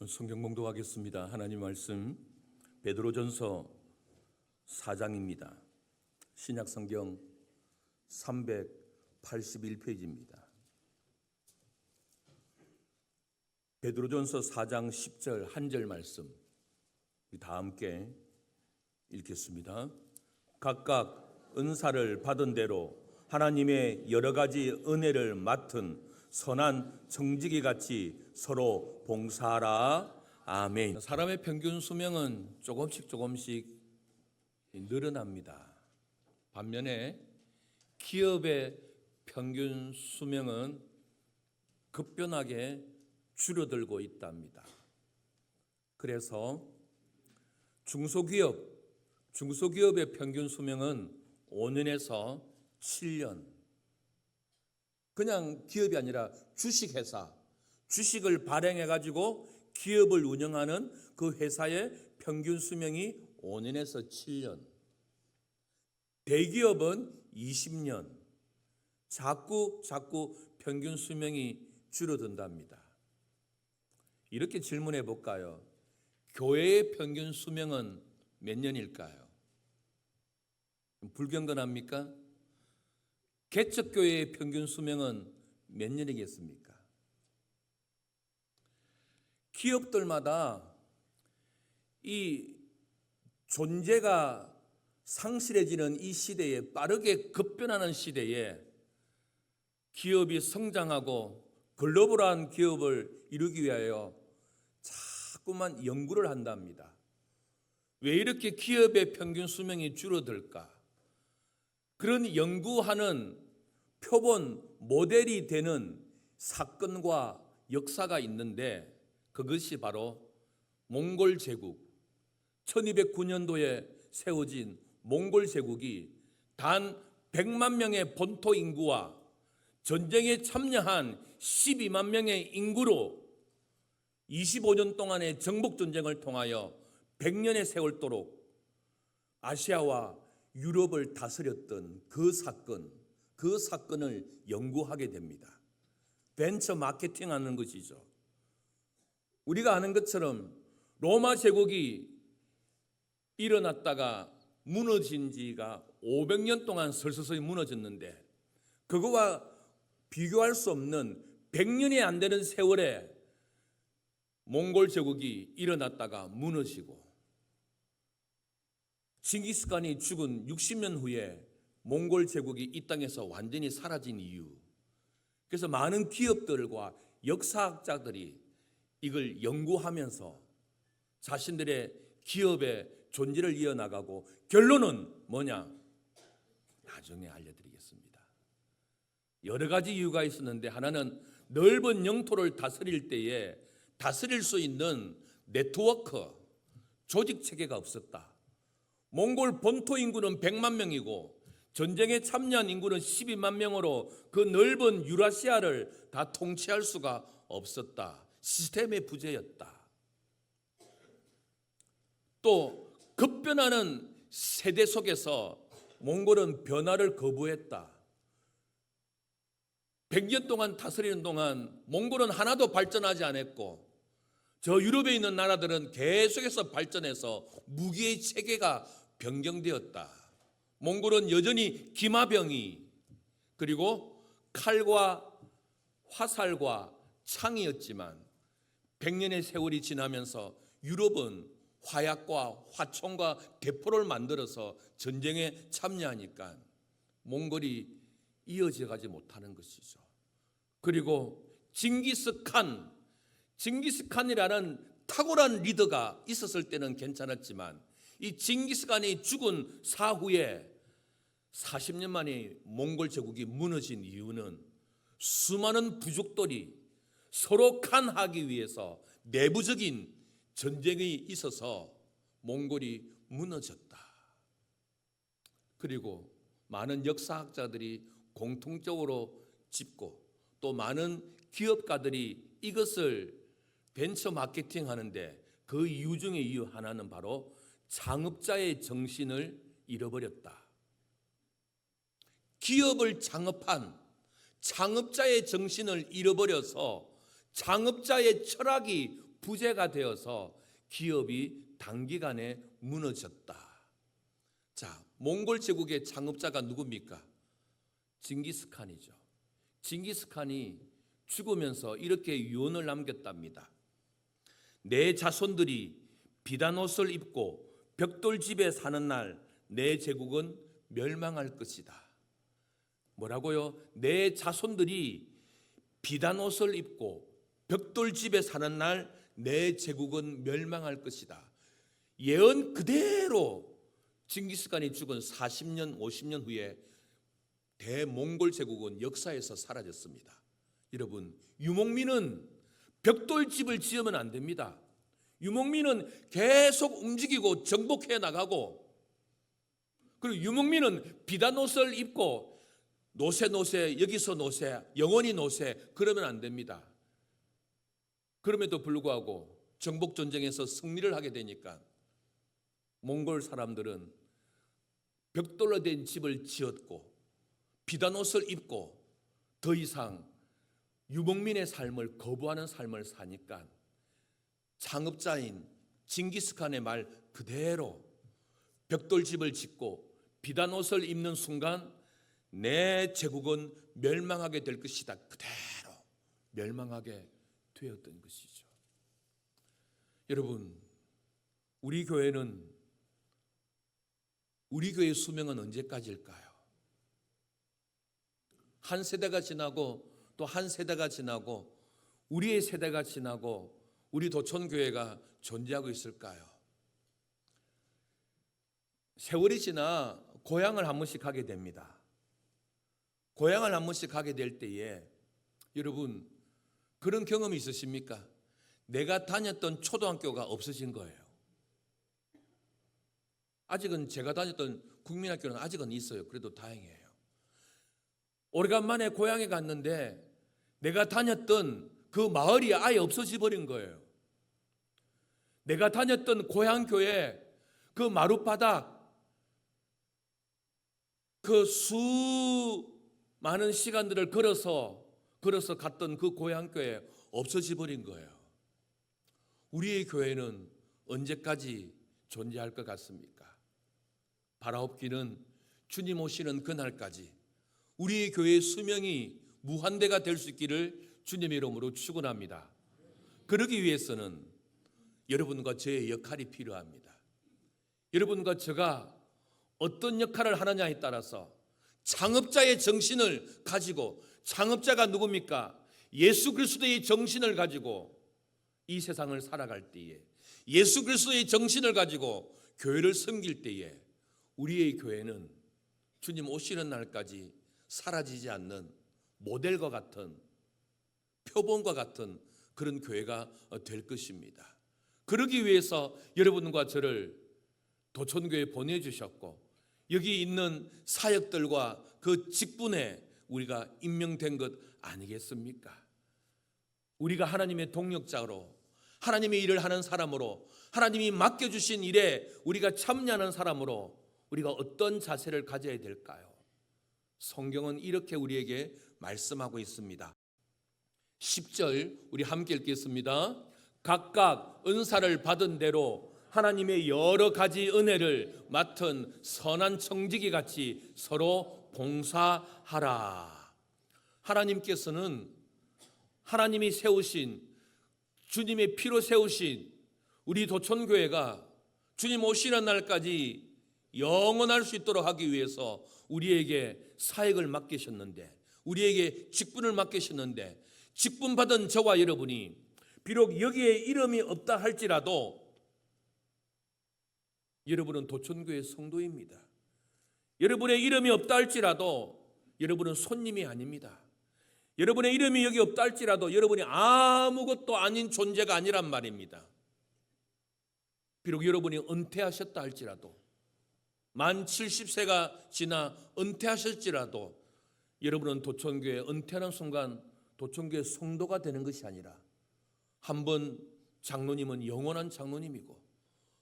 성경 봉독하겠습니다. 하나님 말씀 베드로전서 4장입니다. 신약 성경 381페이지입니다. 베드로전서 4장 10절 한 절 말씀 다 함께 읽겠습니다. 각각 은사를 받은 대로 하나님의 여러 가지 은혜를 맡은 선한 정직이 같이 서로 봉사하라. 아멘. 사람의 평균 수명은 조금씩 늘어납니다. 반면에 기업의 평균 수명은 급변하게 줄어들고 있답니다. 그래서 중소기업의 평균 수명은 5년에서 7년. 그냥 기업이 아니라 주식회사, 주식을 발행해가지고 기업을 운영하는 그 회사의 평균 수명이 5년에서 7년. 대기업은 20년. 자꾸 평균 수명이 줄어든답니다. 이렇게 질문해 볼까요? 교회의 평균 수명은 몇 년일까요? 불경건합니까? 개척교회의 평균 수명은 몇 년이겠습니까? 기업들마다 이 존재가 상실해지는 이 시대에, 빠르게 급변하는 시대에 기업이 성장하고 글로벌한 기업을 이루기 위하여 자꾸만 연구를 한답니다. 왜 이렇게 기업의 평균 수명이 줄어들까? 그런 연구하는 표본 모델이 되는 사건과 역사가 있는데 그것이 바로 몽골 제국, 1209년도에 세워진 몽골 제국이 단 100만 명의 본토 인구와 전쟁에 참여한 12만 명의 인구로 25년 동안의 정복전쟁을 통하여 100년의 세월도록 아시아와 유럽을 다스렸던 그 사건을 연구하게 됩니다. 벤처 마케팅 하는 것이죠. 우리가 아는 것처럼 로마 제국이 일어났다가 무너진 지가 500년 동안 서서히 무너졌는데 그거와 비교할 수 없는 100년이 안 되는 세월에 몽골 제국이 일어났다가 무너지고 징기스칸이 죽은 60년 후에 몽골 제국이 이 땅에서 완전히 사라진 이유. 그래서 많은 기업들과 역사학자들이 이걸 연구하면서 자신들의 기업의 존재를 이어나가고 결론은 뭐냐? 나중에 알려드리겠습니다. 여러 가지 이유가 있었는데 하나는 넓은 영토를 다스릴 때에 다스릴 수 있는 네트워크, 조직 체계가 없었다. 몽골 본토 인구는 100만 명이고 전쟁에 참여한 인구는 12만 명으로 그 넓은 유라시아를 다 통치할 수가 없었다. 시스템의 부재였다. 또 급변하는 세대 속에서 몽골은 변화를 거부했다. 100년 동안 다스리는 동안 몽골은 하나도 발전하지 않았고 저 유럽에 있는 나라들은 계속해서 발전해서 무기의 체계가 변경되었다. 몽골은 여전히 기마병이 그리고 칼과 화살과 창이었지만 100년의 세월이 지나면서 유럽은 화약과 화총과 대포를 만들어서 전쟁에 참여하니까 몽골이 이어져 가지 못하는 것이죠. 그리고 징기스칸이라는 탁월한 리더가 있었을 때는 괜찮았지만 이 징기스칸이 죽은 사후에 40년 만에 몽골 제국이 무너진 이유는 수많은 부족들이 서로 칸하기 위해서 내부적인 전쟁이 있어서 몽골이 무너졌다. 그리고 많은 역사학자들이 공통적으로 짚고 또 많은 기업가들이 이것을 벤처 마케팅 하는데 그 이유 중에 이유 하나는 바로 창업자의 정신을 잃어버렸다. 기업을 창업한 창업자의 정신을 잃어버려서 창업자의 철학이 부재가 되어서 기업이 단기간에 무너졌다. 자, 몽골 제국의 창업자가 누굽니까? 징기스칸이죠. 징기스칸이 죽으면서 이렇게 유언을 남겼답니다. 내 자손들이 비단 옷을 입고 벽돌집에 사는 날 내 제국은 멸망할 것이다. 뭐라고요? 내 자손들이 비단 옷을 입고 벽돌집에 사는 날 내 제국은 멸망할 것이다. 예언 그대로 징기스칸이 죽은 40년, 50년 후에 대몽골 제국은 역사에서 사라졌습니다. 여러분, 유목민은 벽돌집을 지으면 안 됩니다. 유목민은 계속 움직이고 정복해 나가고, 그리고 유목민은 비단 옷을 입고 노세 여기서 노세 영원히 노세 그러면 안 됩니다. 그럼에도 불구하고 정복전쟁에서 승리를 하게 되니까 몽골 사람들은 벽돌로 된 집을 지었고 비단 옷을 입고 더 이상 유목민의 삶을 거부하는 삶을 사니까 창업자인 징기스칸의 말 그대로 벽돌집을 짓고 비단 옷을 입는 순간 내 제국은 멸망하게 될 것이다. 그대로 멸망하게 되었던 것이죠. 여러분, 우리 교회의 수명은 언제까지일까요? 한 세대가 지나고 또 한 세대가 지나고 우리의 세대가 지나고 우리 도촌교회가 존재하고 있을까요? 세월이 지나 고향을 한 번씩 가게 됩니다. 고향을 한 번씩 가게 될 때에 여러분 그런 경험이 있으십니까? 내가 다녔던 초등학교가 없어진 거예요. 아직은 제가 다녔던 국민학교는 아직은 있어요. 그래도 다행이에요. 오래간만에 고향에 갔는데 내가 다녔던 그 마을이 아예 없어져 버린 거예요. 내가 다녔던 고향교회 그 마룻바닥 그 수많은 시간들을 걸어서 갔던 그 고향교회 없어져 버린 거예요. 우리의 교회는 언제까지 존재할 것 같습니까? 바라옵기는 주님 오시는 그날까지 우리의 교회의 수명이 무한대가 될 수 있기를 주님의 이름으로 축원합니다. 그러기 위해서는 여러분과 저의 역할이 필요합니다. 여러분과 제가 어떤 역할을 하느냐에 따라서 창업자의 정신을 가지고, 창업자가 누굽니까? 예수 그리스도의 정신을 가지고 이 세상을 살아갈 때에, 예수 그리스도의 정신을 가지고 교회를 섬길 때에 우리의 교회는 주님 오시는 날까지 사라지지 않는 모델과 같은, 표본과 같은 그런 교회가 될 것입니다. 그러기 위해서 여러분과 저를 도촌교회에 보내주셨고 여기 있는 사역들과 그 직분에 우리가 임명된 것 아니겠습니까? 우리가 하나님의 동력자로, 하나님의 일을 하는 사람으로, 하나님이 맡겨주신 일에 우리가 참여하는 사람으로 우리가 어떤 자세를 가져야 될까요? 성경은 이렇게 우리에게 말씀하고 있습니다. 10절 우리 함께 읽겠습니다. 각각 은사를 받은 대로 하나님의 여러 가지 은혜를 맡은 선한 청지기 같이 서로 봉사하라. 하나님께서는 하나님이 세우신, 주님의 피로 세우신 우리 도촌교회가 주님 오시는 날까지 영원할 수 있도록 하기 위해서 우리에게 사역을 맡기셨는데, 우리에게 직분을 맡기셨는데, 직분 받은 저와 여러분이 비록 여기에 이름이 없다 할지라도 여러분은 도촌교회 성도입니다. 여러분의 이름이 없다 할지라도 여러분은 손님이 아닙니다. 여러분의 이름이 여기 없다 할지라도 여러분이 아무것도 아닌 존재가 아니란 말입니다. 비록 여러분이 은퇴하셨다 할지라도, 만 70세가 지나 은퇴하실지라도 여러분은 도촌교회 은퇴하는 순간 도촌교회 성도가 되는 것이 아니라 한 번 장로님은 영원한 장로님이고,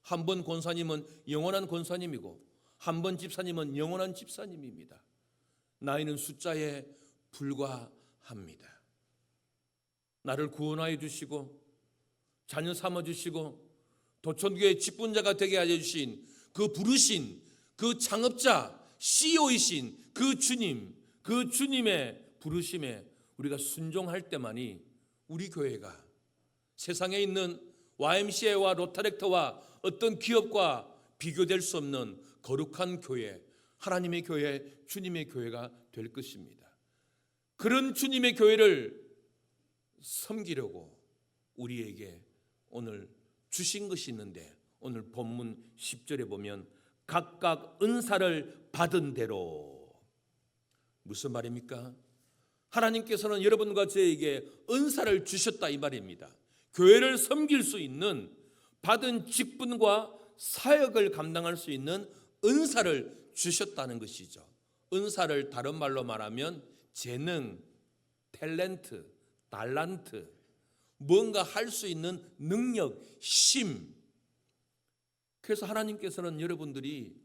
한 번 권사님은 영원한 권사님이고, 한 번 집사님은 영원한 집사님입니다. 나이는 숫자에 불과합니다. 나를 구원하여 주시고 자녀 삼아주시고 도천교회 직분자가 되게 해주신 그 부르신 그 창업자 CEO이신 그 주님, 그 주님의 부르심에 우리가 순종할 때만이 우리 교회가 세상에 있는 YMCA와 로타렉터와 어떤 기업과 비교될 수 없는 거룩한 교회, 하나님의 교회, 주님의 교회가 될 것입니다. 그런 주님의 교회를 섬기려고 우리에게 오늘 주신 것이 있는데, 오늘 본문 10절에 보면 각각 은사를 받은 대로, 무슨 말입니까? 하나님께서는 여러분과 저에게 은사를 주셨다 이 말입니다. 교회를 섬길 수 있는 받은 직분과 사역을 감당할 수 있는 은사를 주셨다는 것이죠. 은사를 다른 말로 말하면 재능, 탤런트, 달란트, 뭔가 할 수 있는 능력, 심. 그래서 하나님께서는 여러분들이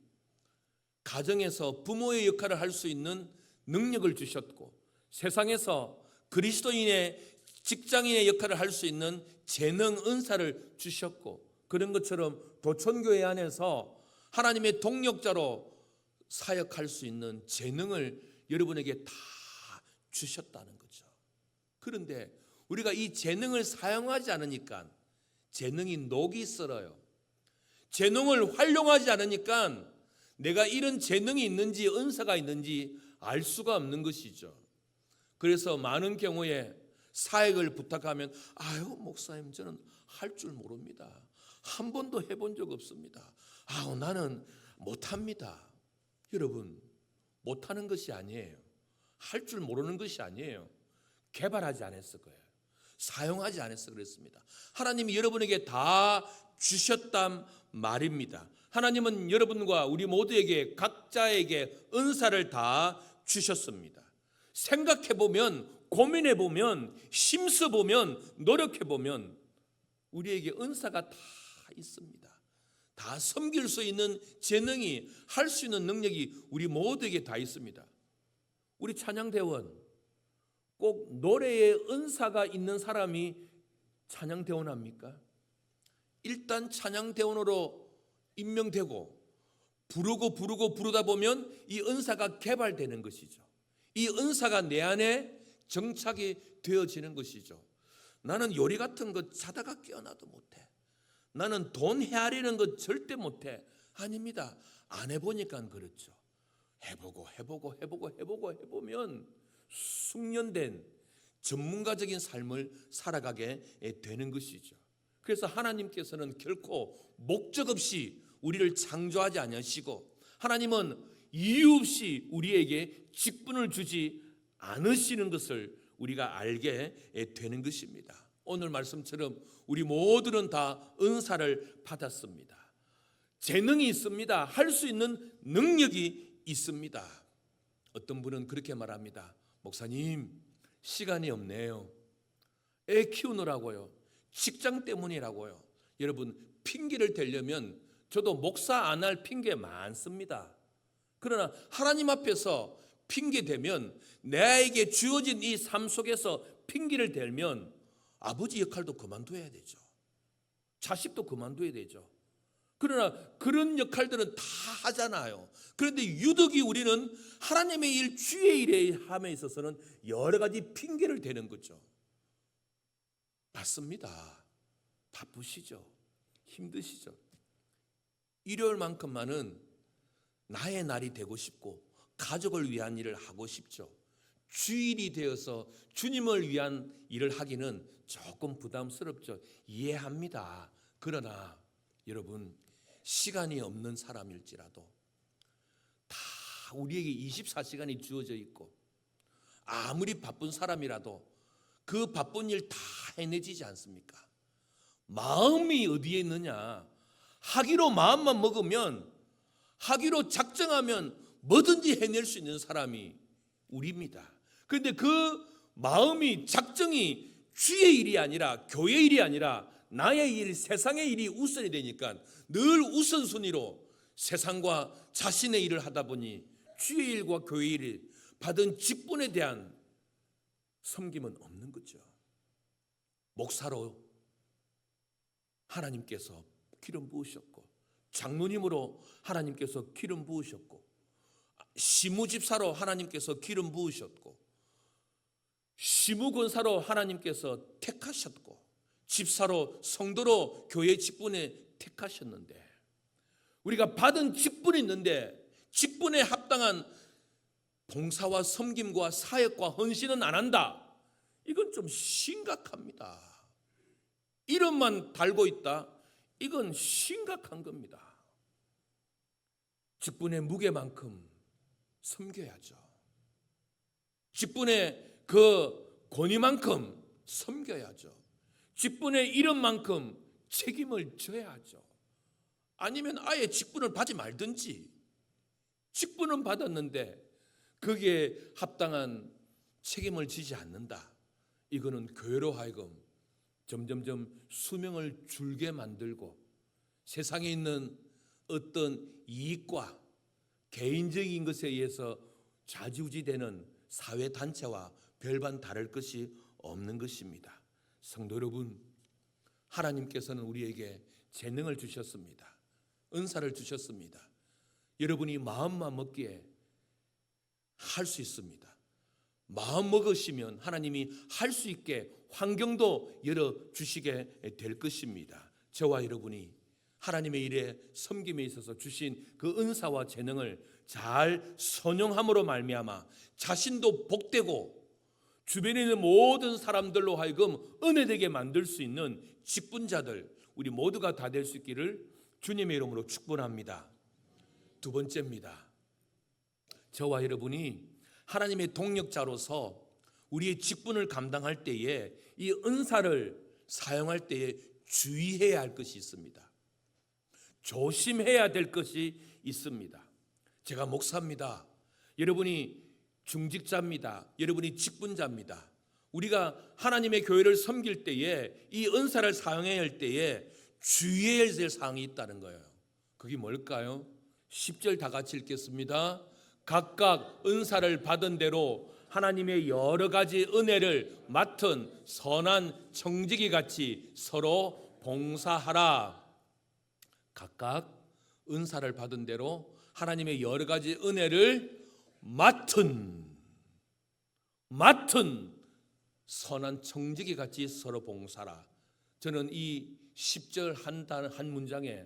가정에서 부모의 역할을 할 수 있는 능력을 주셨고, 세상에서 그리스도인의 직장인의 역할을 할 수 있는 재능, 은사를 주셨고, 그런 것처럼 도천교회 안에서 하나님의 동력자로 사역할 수 있는 재능을 여러분에게 다 주셨다는 거죠. 그런데 우리가 이 재능을 사용하지 않으니까 재능이 녹이 슬어요. 재능을 활용하지 않으니까 내가 이런 재능이 있는지 은사가 있는지 알 수가 없는 것이죠. 그래서 많은 경우에 사역을 부탁하면 아유 목사님 저는 할 줄 모릅니다. 한 번도 해본 적 없습니다. 아우 나는 못합니다. 여러분, 못하는 것이 아니에요. 할 줄 모르는 것이 아니에요. 개발하지 않았을 거예요. 사용하지 않았어 그랬습니다. 하나님이 여러분에게 다 주셨단 말입니다. 하나님은 여러분과 우리 모두에게 각자에게 은사를 다 주셨습니다. 생각해보면, 고민해보면, 심써보면, 노력해보면 우리에게 은사가 다 있습니다. 다 섬길 수 있는 재능이, 할 수 있는 능력이 우리 모두에게 다 있습니다. 우리 찬양대원, 꼭 노래에 은사가 있는 사람이 찬양대원 합니까? 일단 찬양대원으로 임명되고 부르다 보면 이 은사가 개발되는 것이죠. 이 은사가 내 안에 정착이 되어지는 것이죠. 나는 요리 같은 거 자다가 깨어나도 못해. 나는 돈 헤아리는 거 절대 못해. 아닙니다. 안 해보니까 그렇죠. 해보면 숙련된 전문가적인 삶을 살아가게 되는 것이죠. 그래서 하나님께서는 결코 목적 없이 우리를 창조하지 않으시고, 하나님은 이유 없이 우리에게 직분을 주지 않으시는 것을 우리가 알게 되는 것입니다. 오늘 말씀처럼 우리 모두는 다 은사를 받았습니다. 재능이 있습니다. 할 수 있는 능력이 있습니다. 어떤 분은 그렇게 말합니다. 목사님, 시간이 없네요. 애 키우느라고요. 직장 때문이라고요. 여러분, 핑계를 대려면 저도 목사 안 할 핑계 많습니다. 그러나 하나님 앞에서 핑계 대면, 나에게 주어진 이 삶 속에서 핑계를 대면 아버지 역할도 그만둬야 되죠. 자식도 그만둬야 되죠. 그러나 그런 역할들은 다 하잖아요. 그런데 유독이 우리는 하나님의 일, 주의 일에 함에 있어서는 여러 가지 핑계를 대는 거죠. 맞습니다. 바쁘시죠. 힘드시죠. 일요일만큼만은 나의 날이 되고 싶고 가족을 위한 일을 하고 싶죠. 주일이 되어서 주님을 위한 일을 하기는 조금 부담스럽죠. 이해합니다. 그러나 여러분, 시간이 없는 사람일지라도 다 우리에게 24시간이 주어져 있고, 아무리 바쁜 사람이라도 그 바쁜 일 다 해내지지 않습니까? 마음이 어디에 있느냐? 하기로 마음만 먹으면, 하기로 작정하면 뭐든지 해낼 수 있는 사람이 우리입니다. 그런데 그 마음이, 작정이 주의 일이 아니라, 교회 일이 아니라 나의 일, 세상의 일이 우선이 되니까 늘 우선순위로 세상과 자신의 일을 하다 보니 주의 일과 교회 일을 받은 직분에 대한 섬김은 없는 거죠. 목사로 하나님께서 기름 부으셨고, 장로님으로 하나님께서 기름 부으셨고, 시무집사로 하나님께서 기름 부으셨고, 시무권사로 하나님께서 택하셨고, 집사로 성도로 교회 직분에 택하셨는데, 우리가 받은 직분이 있는데 직분에 합당한 봉사와 섬김과 사역과 헌신은 안 한다. 이건 좀 심각합니다. 이름만 달고 있다. 이건 심각한 겁니다. 직분의 무게만큼 섬겨야죠. 직분의 그 권위만큼 섬겨야죠. 직분의 이름만큼 책임을 져야죠. 아니면 아예 직분을 받지 말든지. 직분은 받았는데 거기에 합당한 책임을 지지 않는다. 이거는 교회로 하여금 점점점 수명을 줄게 만들고 세상에 있는 어떤 이익과 개인적인 것에 의해서 좌지우지되는 사회단체와 별반 다를 것이 없는 것입니다. 성도 여러분, 하나님께서는 우리에게 재능을 주셨습니다. 은사를 주셨습니다. 여러분이 마음만 먹기에 할 수 있습니다. 마음 먹으시면 하나님이 할 수 있게 환경도 열어주시게 될 것입니다. 저와 여러분이 하나님의 일에 섬김에 있어서 주신 그 은사와 재능을 잘 선용함으로 말미암아 자신도 복되고 주변에 있는 모든 사람들로 하여금 은혜되게 만들 수 있는 직분자들, 우리 모두가 다 될 수 있기를 주님의 이름으로 축복합니다. 두 번째입니다. 저와 여러분이 하나님의 동력자로서 우리의 직분을 감당할 때에 이 은사를 사용할 때에 주의해야 할 것이 있습니다. 조심해야 될 것이 있습니다. 제가 목사입니다. 여러분이 중직자입니다. 여러분이 직분자입니다. 우리가 하나님의 교회를 섬길 때에 이 은사를 사용해야 할 때에 주의해야 될 사항이 있다는 거예요. 그게 뭘까요? 10절 다 같이 읽겠습니다. 각각 은사를 받은 대로 하나님의 여러 가지 은혜를 맡은 선한 청지기 같이 서로 봉사하라. 각각 은사를 받은 대로 하나님의 여러 가지 은혜를 맡은 선한 청지기 같이 서로 봉사라. 저는 이 10절 한 문장에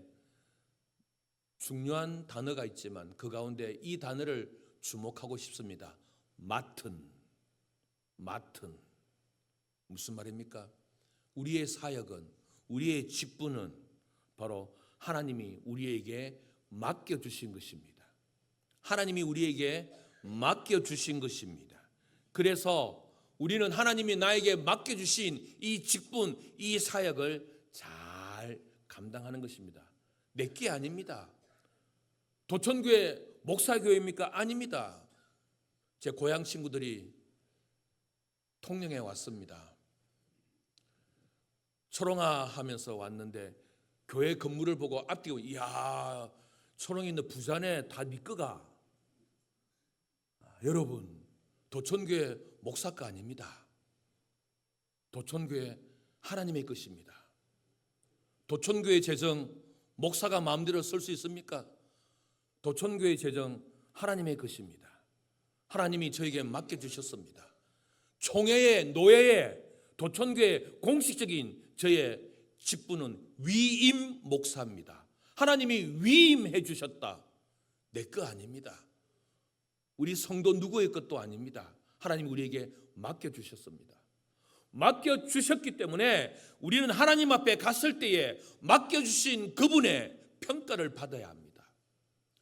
중요한 단어가 있지만 그 가운데 이 단어를 주목하고 싶습니다. 맡은. 무슨 말입니까? 우리의 사역은, 우리의 직분은 바로 하나님이 우리에게 맡겨주신 것입니다. 하나님이 우리에게 맡겨주신 것입니다. 그래서 우리는 하나님이 나에게 맡겨주신 이 직분, 이 사역을 잘 감당하는 것입니다. 내게 아닙니다. 도천교회 목사교회입니까? 아닙니다. 제 고향 친구들이 통영에 왔습니다. 초롱아 하면서 왔는데 교회 건물을 보고 앞뒤고 이야, 초롱에 있는 부산에 다 네 거가. 여러분, 도천교회 목사가 아닙니다. 도천교회 하나님의 것입니다. 도천교회 재정 목사가 마음대로 쓸 수 있습니까? 도천교회 재정 하나님의 것입니다. 하나님이 저에게 맡겨주셨습니다. 총회의 노예의 도천교회 공식적인 저의 직분은 위임 목사입니다. 하나님이 위임해 주셨다. 내 거 아닙니다. 우리 성도 누구의 것도 아닙니다. 하나님이 우리에게 맡겨주셨습니다. 맡겨주셨기 때문에 우리는 하나님 앞에 갔을 때에 맡겨주신 그분의 평가를 받아야 합니다.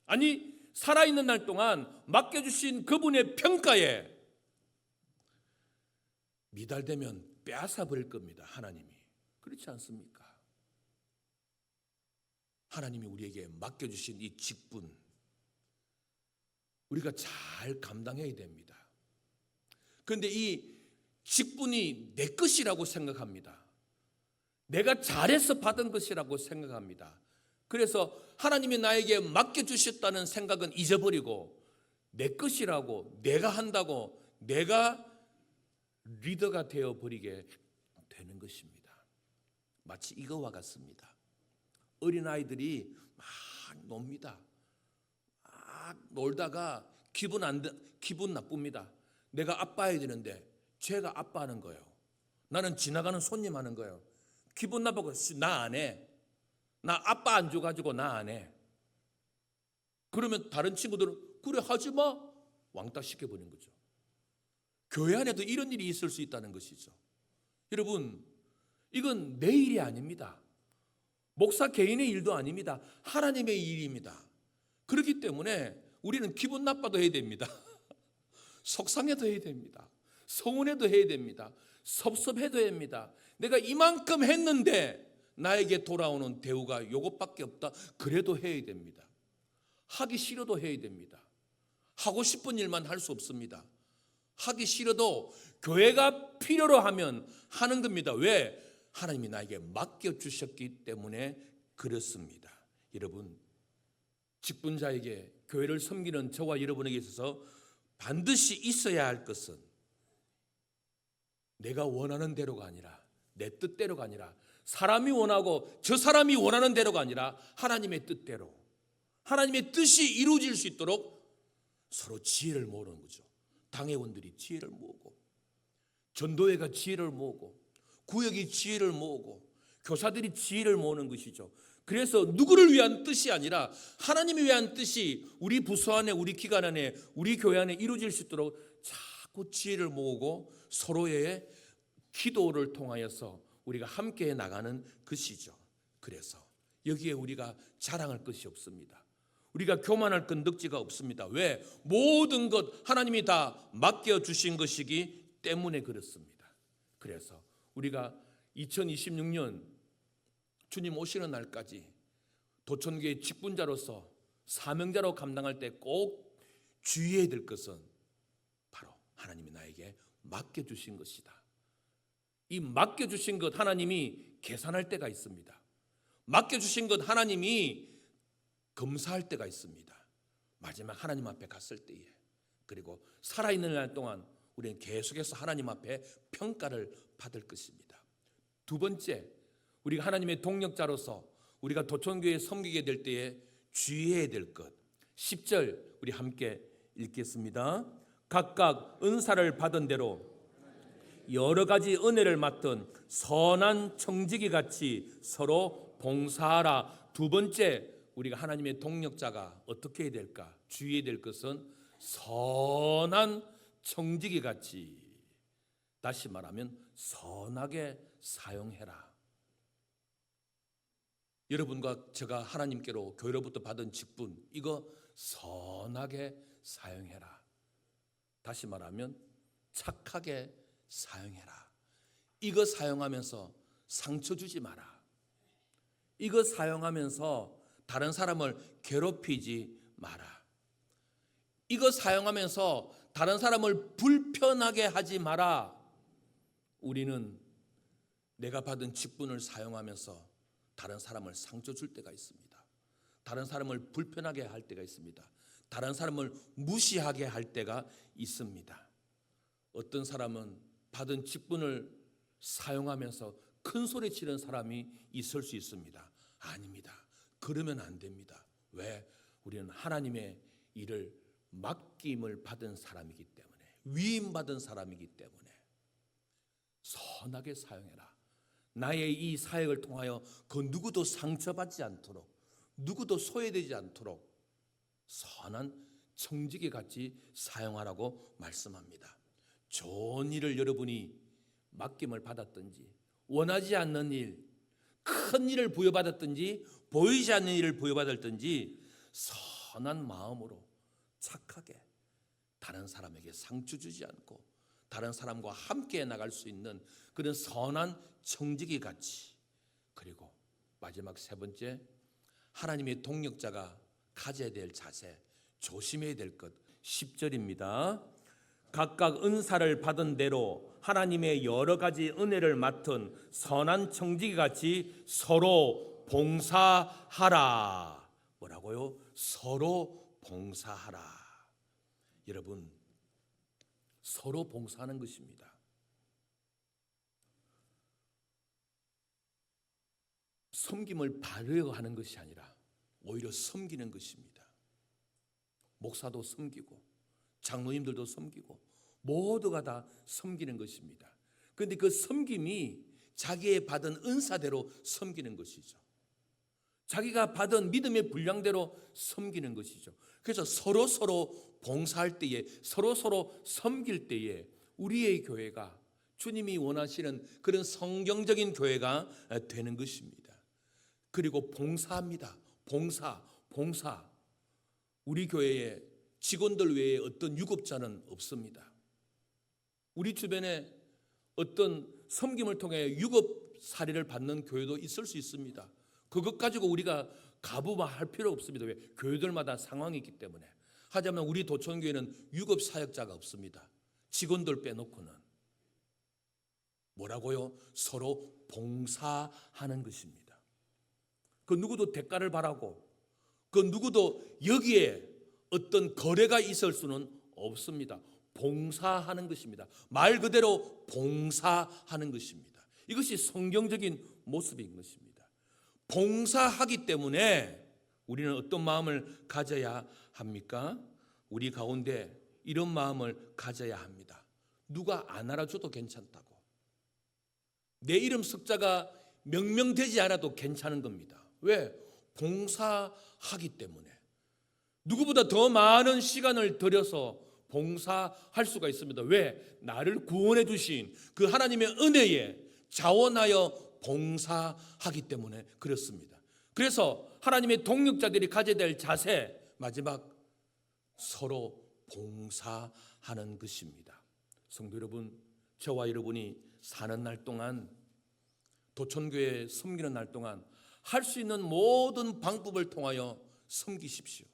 아니, 살아있는 날 동안 맡겨주신 그분의 평가에 미달되면 빼앗아 버릴 겁니다. 하나님이. 그렇지 않습니까? 하나님이 우리에게 맡겨주신 이 직분, 우리가 잘 감당해야 됩니다. 그런데 이 직분이 내 것이라고 생각합니다. 내가 잘해서 받은 것이라고 생각합니다. 그래서 하나님이 나에게 맡겨주셨다는 생각은 잊어버리고 내 것이라고, 내가 한다고, 내가 리더가 되어버리게 되는 것입니다. 마치 이거와 같습니다. 어린아이들이 막 놉니다. 막 놀다가 기분 나쁩니다. 내가 아빠해야 되는데 제가 아빠하는 거예요. 나는 지나가는 손님 하는 거예요. 기분 나쁘고 나 안 해. 나 아빠 안 줘가지고 나 안 해. 그러면 다른 친구들은 그래 하지 마. 왕따 시켜버리는 거죠. 교회 안에도 이런 일이 있을 수 있다는 것이죠. 여러분, 이건 내 일이 아닙니다. 목사 개인의 일도 아닙니다. 하나님의 일입니다. 그렇기 때문에 우리는 기분 나빠도 해야 됩니다. 속상해도 해야 됩니다. 서운해도 해야 됩니다. 섭섭해도 해야 됩니다. 내가 이만큼 했는데 나에게 돌아오는 대우가 이것밖에 없다. 그래도 해야 됩니다. 하기 싫어도 해야 됩니다. 하고 싶은 일만 할 수 없습니다. 하기 싫어도 교회가 필요로 하면 하는 겁니다. 왜? 하나님이 나에게 맡겨주셨기 때문에 그렇습니다. 여러분, 직분자에게 교회를 섬기는 저와 여러분에게 있어서 반드시 있어야 할 것은 내가 원하는 대로가 아니라 내 뜻대로가 아니라 사람이 원하고 저 사람이 원하는 대로가 아니라 하나님의 뜻대로 하나님의 뜻이 이루어질 수 있도록 서로 지혜를 모으는 거죠. 당회원들이 지혜를 모으고 전도회가 지혜를 모으고 구역이 지혜를 모으고 교사들이 지혜를 모으는 것이죠. 그래서 누구를 위한 뜻이 아니라 하나님을 위한 뜻이 우리 부서 안에 우리 기관 안에 우리 교회 안에 이루어질 수 있도록 자꾸 지혜를 모으고 서로의 기도를 통하여서 우리가 함께 나가는 것이죠. 그래서 여기에 우리가 자랑할 것이 없습니다. 우리가 교만할 건덕지가 없습니다. 왜? 모든 것 하나님이 다 맡겨주신 것이기 때문에 그렇습니다. 그래서 우리가 2026년 주님 오시는 날까지 도천교회 직분자로서 사명자로 감당할 때 꼭 주의해야 될 것은 바로 하나님이 나에게 맡겨주신 것이다. 이 맡겨주신 것 하나님이 계산할 때가 있습니다. 맡겨주신 것 하나님이 검사할 때가 있습니다. 마지막 하나님 앞에 갔을 때에, 그리고 살아있는 날 동안 우리는 계속해서 하나님 앞에 평가를 받을 것입니다. 두 번째, 우리가 하나님의 동력자로서 우리가 도천교회에 섬기게 될 때에 주의해야 될 것. 10절 우리 함께 읽겠습니다. 각각 은사를 받은 대로 여러 가지 은혜를 맡은 선한 청지기 같이 서로 봉사하라. 두 번째, 우리가 하나님의 동력자가 어떻게 해야 될까? 주의해야 될 것은 선한 청지기 같이, 다시 말하면 선하게 사용해라. 여러분과 제가 하나님께로 교회로부터 받은 직분, 이거 선하게 사용해라. 다시 말하면 착하게 사용해라. 이거 사용하면서 상처 주지 마라. 이거 사용하면서 다른 사람을 괴롭히지 마라. 이거 사용하면서 다른 사람을 불편하게 하지 마라. 우리는 내가 받은 직분을 사용하면서 다른 사람을 상처 줄 때가 있습니다. 다른 사람을 불편하게 할 때가 있습니다. 다른 사람을 무시하게 할 때가 있습니다. 어떤 사람은 받은 직분을 사용하면서 큰 소리 치는 사람이 있을 수 있습니다. 아닙니다. 그러면 안 됩니다. 왜? 우리는 하나님의 일을 맡김을 받은 사람이기 때문에, 위임받은 사람이기 때문에 선하게 사용해라. 나의 이 사역을 통하여 그 누구도 상처받지 않도록, 누구도 소외되지 않도록 선한 청지기 같이 사용하라고 말씀합니다. 좋은 일을 여러분이 맡김을 받았든지, 원하지 않는 일, 큰 일을 부여받았든지, 보이지 않는 일을 부여받았든지 선한 마음으로 착하게 다른 사람에게 상처 주지 않고 다른 사람과 함께 나갈 수 있는 그런 선한 청지기 같이, 그리고 마지막 세 번째, 하나님의 동력자가 가져야 될 자세, 조심해야 될 것. 10절입니다. 각각 은사를 받은 대로 하나님의 여러 가지 은혜를 맡은 선한 청지기 같이 서로 봉사하라. 뭐라고요? 서로 봉사하라. 여러분, 서로 봉사하는 것입니다. 섬김을 받으려고 하는 것이 아니라 오히려 섬기는 것입니다. 목사도 섬기고 장로님들도 섬기고 모두가 다 섬기는 것입니다. 그런데 그 섬김이 자기의 받은 은사대로 섬기는 것이죠. 자기가 받은 믿음의 분량대로 섬기는 것이죠. 그래서 서로 봉사할 때에, 서로 섬길 때에 우리의 교회가 주님이 원하시는 그런 성경적인 교회가 되는 것입니다. 그리고 봉사합니다. 봉사. 우리 교회에 직원들 외에 어떤 유급자는 없습니다. 우리 주변에 어떤 섬김을 통해 유급 사례를 받는 교회도 있을 수 있습니다. 그것 가지고 우리가 가부할 필요 없습니다. 왜? 교회들마다 상황이 있기 때문에. 하지만 우리 도천교회는 유급 사역자가 없습니다. 직원들 빼놓고는. 뭐라고요? 서로 봉사하는 것입니다. 그 누구도 대가를 바라고 그 누구도 여기에 어떤 거래가 있을 수는 없습니다. 봉사하는 것입니다. 말 그대로 봉사하는 것입니다. 이것이 성경적인 모습인 것입니다. 봉사하기 때문에 우리는 어떤 마음을 가져야 합니까? 우리 가운데 이런 마음을 가져야 합니다. 누가 안 알아줘도 괜찮다고. 내 이름 석자가 명명되지 않아도 괜찮은 겁니다. 왜? 봉사하기 때문에. 누구보다 더 많은 시간을 들여서 봉사할 수가 있습니다. 왜? 나를 구원해 주신 그 하나님의 은혜에 자원하여 봉사하기 때문에 그렇습니다. 그래서 하나님의 동력자들이 가져야 될 자세, 마지막 서로 봉사하는 것입니다. 성도 여러분, 저와 여러분이 사는 날 동안, 도천교회 섬기는 날 동안 할 수 있는 모든 방법을 통하여 섬기십시오.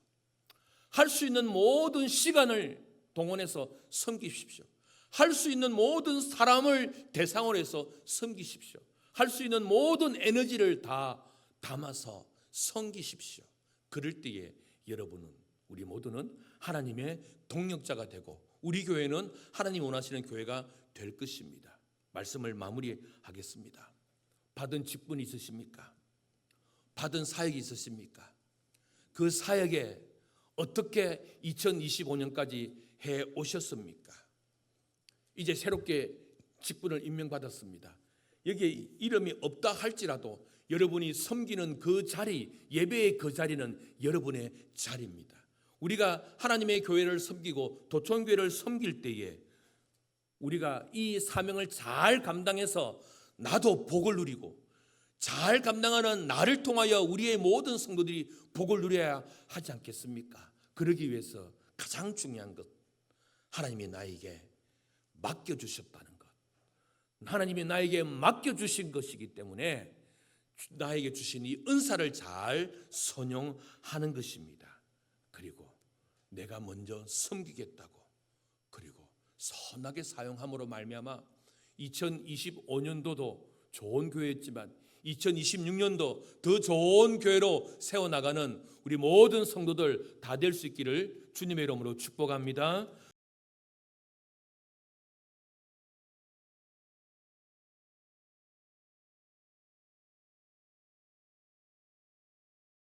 할 수 있는 모든 시간을 동원해서 섬기십시오. 할 수 있는 모든 사람을 대상으로 해서 섬기십시오. 할 수 있는 모든 에너지를 다 담아서 섬기십시오. 그럴 때에 여러분은, 우리 모두는 하나님의 동력자가 되고 우리 교회는 하나님 원하시는 교회가 될 것입니다. 말씀을 마무리하겠습니다. 받은 직분이 있으십니까? 받은 사역이 있으십니까? 그 사역에 어떻게 2025년까지 해 오셨습니까? 이제 새롭게 직분을 임명받았습니다. 여기에 이름이 없다 할지라도 여러분이 섬기는 그 자리, 예배의 그 자리는 여러분의 자리입니다. 우리가 하나님의 교회를 섬기고 도천교회를 섬길 때에 우리가 이 사명을 잘 감당해서 나도 복을 누리고 잘 감당하는 나를 통하여 우리의 모든 성도들이 복을 누려야 하지 않겠습니까? 그러기 위해서 가장 중요한 것, 하나님이 나에게 맡겨주셨다는 것. 하나님이 나에게 맡겨주신 것이기 때문에 나에게 주신 이 은사를 잘 선용하는 것입니다. 그리고 내가 먼저 섬기겠다고, 그리고 선하게 사용함으로 말미암아 2025년도도 좋은 교회였지만 2026년도 더 좋은 교회로 세워나가는 우리 모든 성도들 다 될 수 있기를 주님의 이름으로 축복합니다.